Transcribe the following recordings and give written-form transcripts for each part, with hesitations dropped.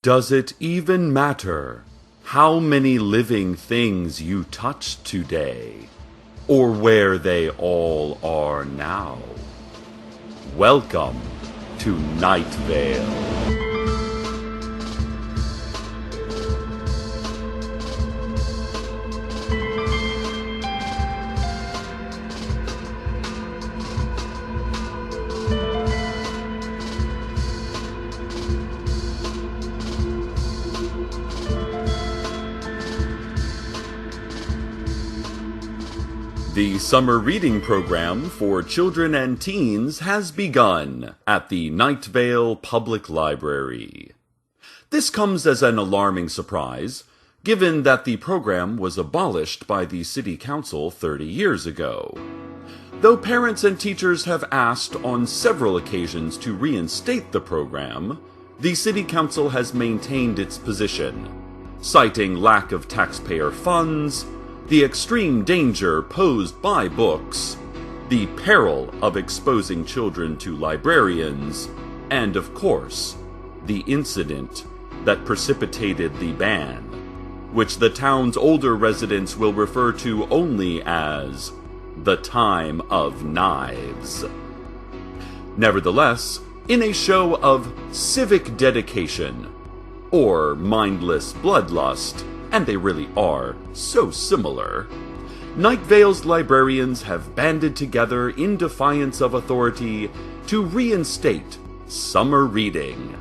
Does it even matter how many living things you touched today, or where they all are now? Welcome to Night Vale. The summer reading program for children and teens has begun at the Night Vale Public Library. This comes as an alarming surprise, given that the program was abolished by the City Council 30 years ago. Though parents and teachers have asked on several occasions to reinstate the program, the City Council has maintained its position, citing lack of taxpayer funds, the extreme danger posed by books, the peril of exposing children to librarians, and of course, the incident that precipitated the ban, which the town's older residents will refer to only as the Time of Knives. Nevertheless, in a show of civic dedication, or mindless bloodlust, and they really are so similar, Night Vale's librarians have banded together in defiance of authority to reinstate summer reading.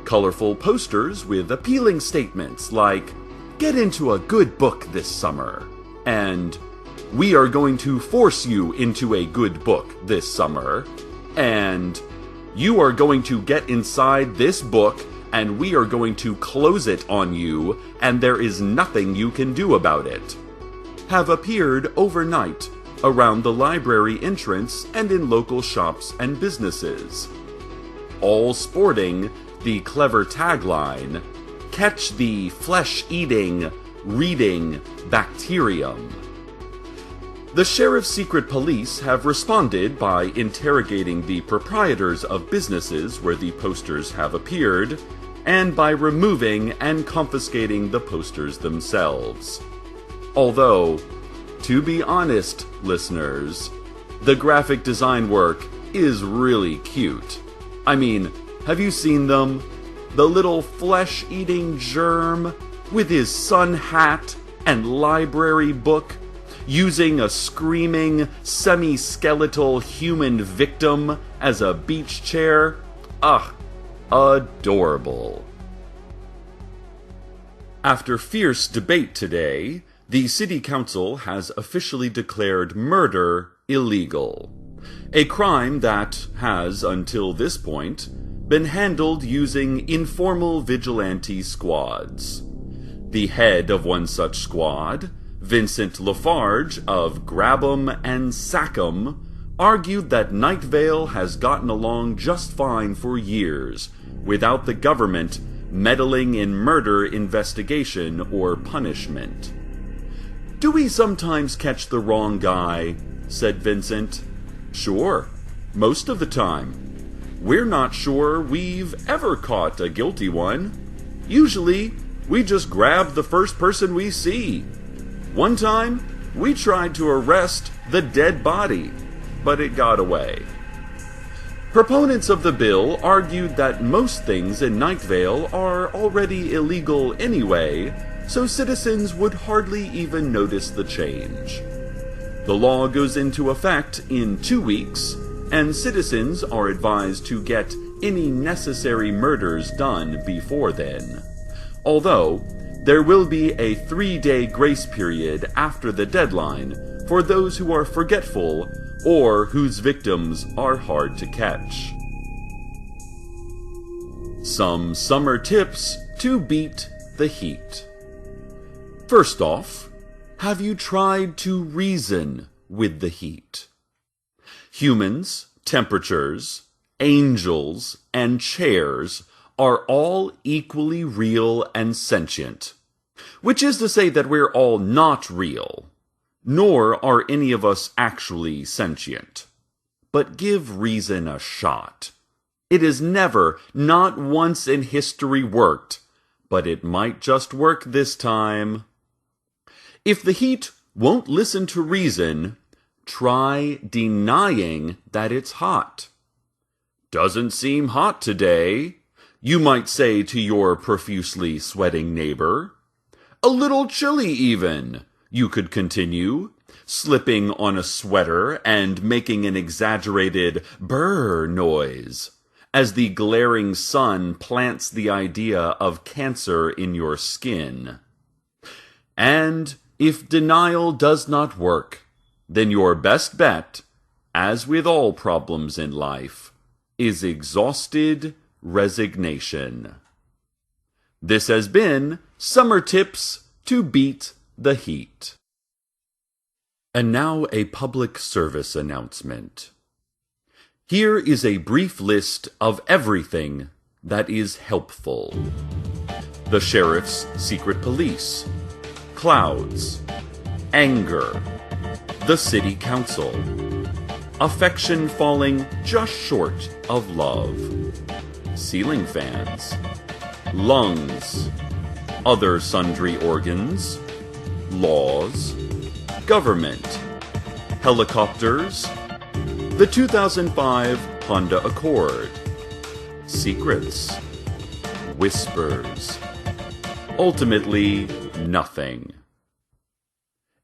Colorful posters with appealing statements like, "Get into a good book this summer," and "We are going to force you into a good book this summer," and "You are going to get inside this book and we are going to close it on you, and there is nothing you can do about it," have appeared overnight around the library entrance and in local shops and businesses, all sporting the clever tagline, "Catch the flesh-eating, reading bacterium." The Sheriff's Secret Police have responded by interrogating the proprietors of businesses where the posters have appeared, and by removing and confiscating the posters themselves. Although, to be honest, listeners, the graphic design work is really cute. I mean, have you seen them? The little flesh-eating germ with his sun hat and library book, using a screaming, semi-skeletal human victim as a beach chair? Adorable. After fierce debate today, the City Council has officially declared murder illegal, a crime that has, until this point, been handled using informal vigilante squads. The head of one such squad, Vincent Lafarge of Grab'em and Sack'em, argued that Night Vale has gotten along just fine for years, without the government meddling in murder investigation or punishment. "Do we sometimes catch the wrong guy?" said Vincent. "Sure, most of the time. We're not sure we've ever caught a guilty one. Usually, we just grab the first person we see. One time, we tried to arrest the dead body, but it got away." Proponents of the bill argued that most things in Night Vale are already illegal anyway, so citizens would hardly even notice the change. The law goes into effect in 2 weeks, and citizens are advised to get any necessary murders done before then. Although, there will be a 3-day grace period after the deadline for those who are forgetful or whose victims are hard to catch. Some summer tips to beat the heat. First off, have you tried to reason with the heat? Humans, temperatures, angels, and chairs are all equally real and sentient, which is to say that we're all not real. Nor are any of us actually sentient. But give reason a shot. It has never, not once in history, worked, but it might just work this time. If the heat won't listen to reason, try denying that it's hot. Doesn't seem hot today, you might say to your profusely sweating neighbor. A little chilly even, you could continue, slipping on a sweater and making an exaggerated brr noise as the glaring sun plants the idea of cancer in your skin. And if denial does not work, then your best bet, as with all problems in life, is exhausted resignation. This has been Summer Tips to Beat the Heat. And now a public service announcement. Here is a brief list of everything that is helpful. The Sheriff's Secret Police, Clouds, Anger, the City Council, Affection falling just short of love, Ceiling fans, Lungs, Other sundry organs, Laws, Government, Helicopters, the 2005 Honda Accord, Secrets, Whispers, ultimately nothing.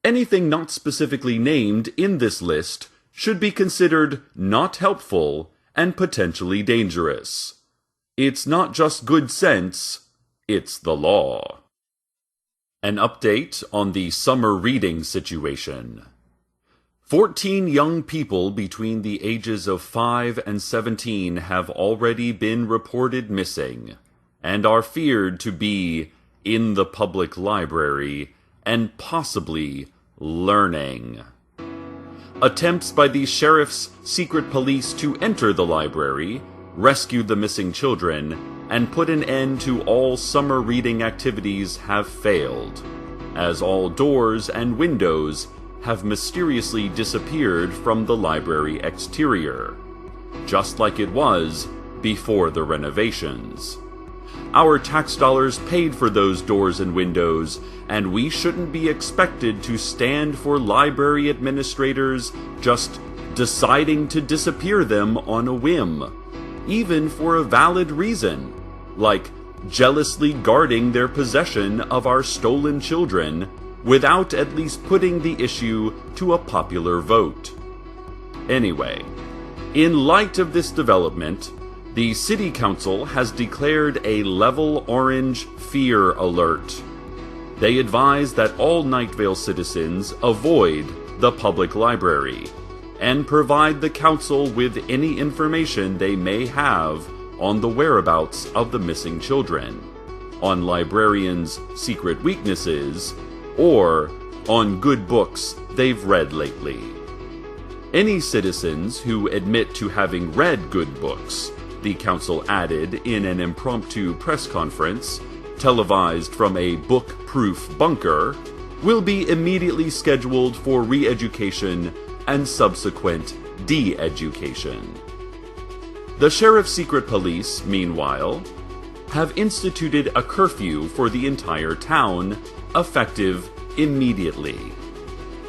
Anything not specifically named in this list should be considered not helpful and potentially dangerous. It's not just good sense, it's the law. An update on the summer reading situation. 14 young people between the ages of 5 and 17 have already been reported missing, and are feared to be in the public library and possibly learning. Attempts by the Sheriff's Secret Police to enter the library, rescue the missing children, and put an end to all summer reading activities have failed, as all doors and windows have mysteriously disappeared from the library exterior, just like it was before the renovations. Our tax dollars paid for those doors and windows, and we shouldn't be expected to stand for library administrators just deciding to disappear them on a whim, even for a valid reason, like jealously guarding their possession of our stolen children without at least putting the issue to a popular vote. Anyway, in light of this development, the City Council has declared a level orange fear alert. They advise that all Night Vale citizens avoid the public library and provide the Council with any information they may have on the whereabouts of the missing children, on librarians' secret weaknesses, or on good books they've read lately. Any citizens who admit to having read good books, the Council added in an impromptu press conference, televised from a book-proof bunker, will be immediately scheduled for re-education and subsequent de-education. The Sheriff's Secret Police, meanwhile, have instituted a curfew for the entire town, effective immediately.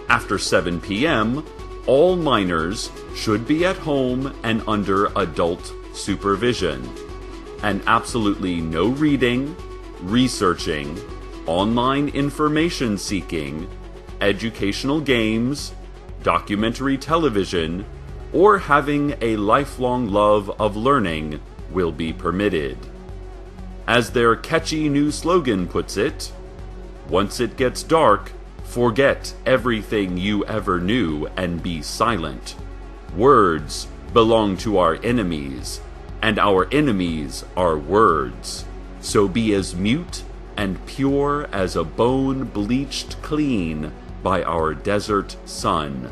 After 7 p.m., all minors should be at home and under adult supervision, and absolutely no reading, researching, online information seeking, educational games, documentary television, or having a lifelong love of learning will be permitted. As their catchy new slogan puts it, once it gets dark, forget everything you ever knew and be silent. Words belong to our enemies, and our enemies are words. So be as mute and pure as a bone bleached clean by our desert sun.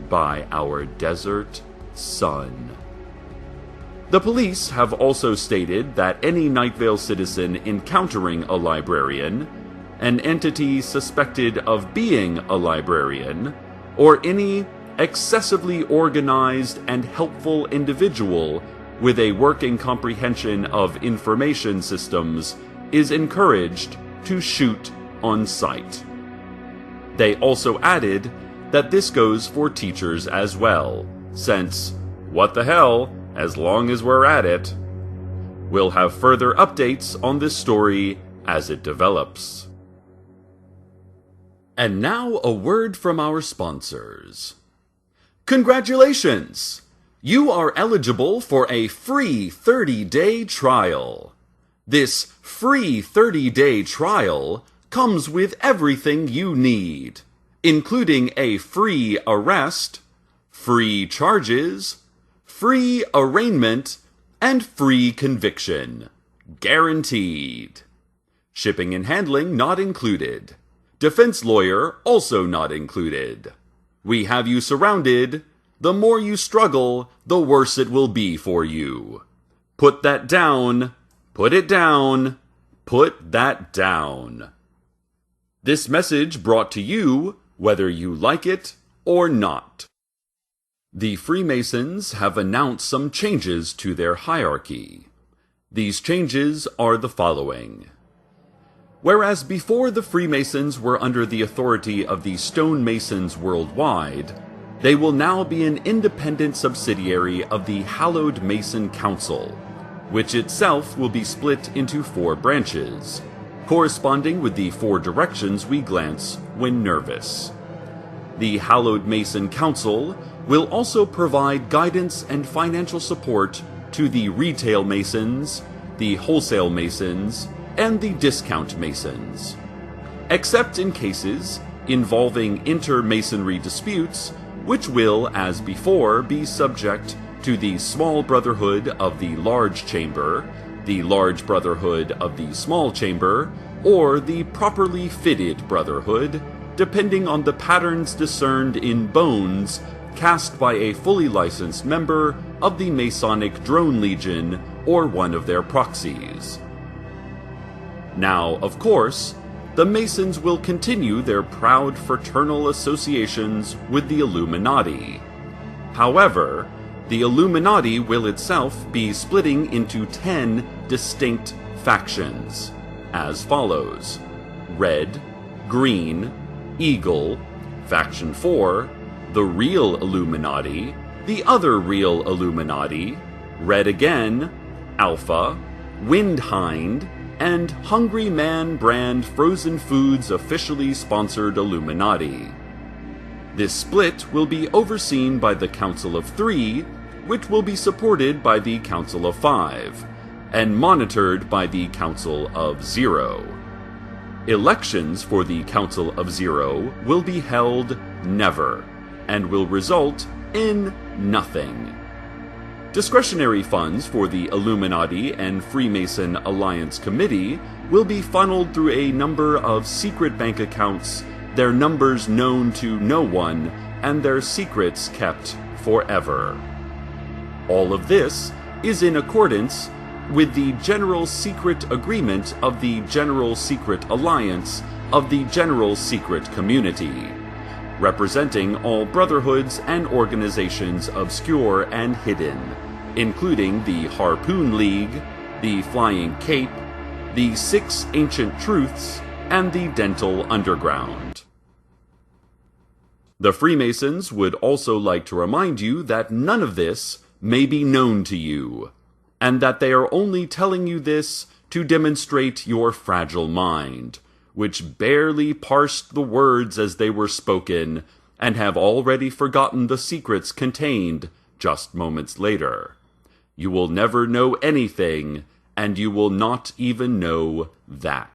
By our desert sun. The police have also stated that any Night Vale citizen encountering a librarian, an entity suspected of being a librarian, or any excessively organized and helpful individual with a working comprehension of information systems is encouraged to shoot on sight. They also added that this goes for teachers as well, since, what the hell, as long as we're at it. We'll have further updates on this story as it develops. And now a word from our sponsors. Congratulations! You are eligible for a free 30-day trial. This free 30-day trial comes with everything you need, including a free arrest, free charges, free arraignment, and free conviction. Guaranteed. Shipping and handling not included. Defense lawyer also not included. We have you surrounded. The more you struggle, the worse it will be for you. Put that down. Put it down. Put that down. This message brought to you, whether you like it or not. The Freemasons have announced some changes to their hierarchy. These changes are the following. Whereas before the Freemasons were under the authority of the stonemasons worldwide, they will now be an independent subsidiary of the Hallowed Mason Council, which itself will be split into 4 branches, corresponding with the 4 directions we glance when nervous. The Hallowed Mason Council will also provide guidance and financial support to the retail Masons, the wholesale Masons, and the discount Masons, except in cases involving inter-Masonry disputes, which will, as before, be subject to the Small Brotherhood of the Large Chamber, the Large Brotherhood of the Small Chamber, or the Properly Fitted Brotherhood, depending on the patterns discerned in bones cast by a fully licensed member of the Masonic Drone Legion or one of their proxies. Now, of course, the Masons will continue their proud fraternal associations with the Illuminati. However, the Illuminati will itself be splitting into 10 distinct factions, as follows: Red, Green, Eagle, Faction 4, the Real Illuminati, the Other Real Illuminati, Red Again, Alpha, Windhind, and Hungry Man brand frozen foods officially sponsored Illuminati. This split will be overseen by the Council of 3, which will be supported by the Council of 5, and monitored by the Council of 0. Elections for the Council of 0 will be held never, and will result in nothing. Discretionary funds for the Illuminati and Freemason Alliance Committee will be funneled through a number of secret bank accounts, their numbers known to no one, and their secrets kept forever. All of this is in accordance with the General Secret Agreement of the General Secret Alliance of the General Secret Community, representing all brotherhoods and organizations obscure and hidden, including the Harpoon League, the Flying Cape, the 6 Ancient Truths, and the Dental Underground. The Freemasons would also like to remind you that none of this may be known to you, and that they are only telling you this to demonstrate your fragile mind, which barely parsed the words as they were spoken, and have already forgotten the secrets contained just moments later. You will never know anything, and you will not even know that.